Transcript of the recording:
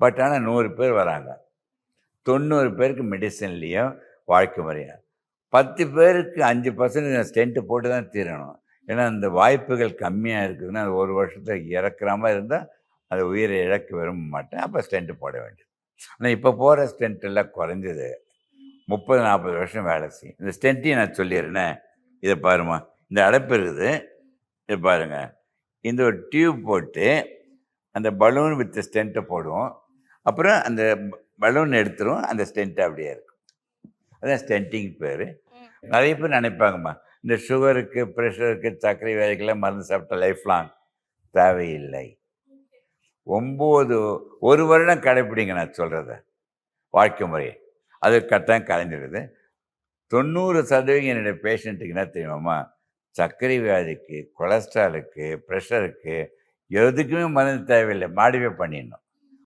But ஆனால் 100 பேர் வராங்க. 90 பேருக்கு மெடிசன்லேயும் வாழ்க்கை முறையும். 10 பேருக்கு 5% ஸ்டென்ட் போட்டு தான் தீரணும். ஏன்னா, அந்த வாய்ப்புகள் கம்மியா இருக்குதுன்னா, அது 1 வருஷத்துல இறக்குற மாரி இருந்தா, அது உயிரை இழக்க விரும்ப மாட்டேன். அப்ப ஸ்டென்ட் போட வேண்டியது. ஆனா, இப்ப போற ஸ்டென்ட் எல்லாம் குறைஞ்சது. 30, 40 வருஷம் வேலை செய்யும். இந்த ஸ்டென்ட்டையும் நான் சொல்லிர்றேனே. இத பாரும்மா. இந்த அடைப்பு இருக்குது. இத பாருங்க. இந்த ஒரு டியூப் போட்டு, அந்த பலூன் வித் ஸ்டென்ட்ட போடுவோம். அப்புறம் அந்த பலூன் எடுத்துரும். அந்த ஸ்டென்ட் அப்படியே இருக்கும். அதான் ஸ்டென்டிங் பேரு. ம். நெறைய பேர் நினைப்பாங்கம்மா, இந்த சுகருக்கு, பிரஷருக்கு, சர்க்கரை வியாதிக்கெல்லாம் மருந்து சாப்பிட்டா லைஃப் லாங். தேவையில்லை. 1 வருடம் கடைப்பிடிங்க நான் சொல்றத. வாழ்க்கை முறையை. அது கட்டாயம் கலைஞ்சிடுது. 90% என்னுடைய பேஷண்ட்டுக்கு என்ன தெரியுமாம்மா? சர்க்கரை வியாதிக்கு, கொலஸ்ட்ராலுக்கு, பிரஷருக்கு எதுக்குமே மருந்து தேவையில்லை. மாடிஃபை பண்ணிடணும்.